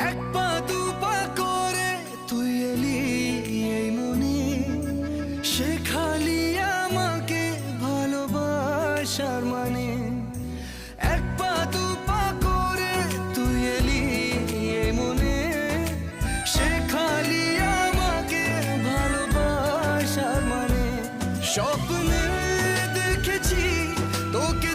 এক পা দু পা করে তুই এলি এই মনে, শেখালি আমাকে ভালোবাসার মানে। এক পা দু পা করে তুই এলি এই মনে, শেখালি আমাকে ভালোবাসার মানে। স্বপ্নে দেখেছি তোকে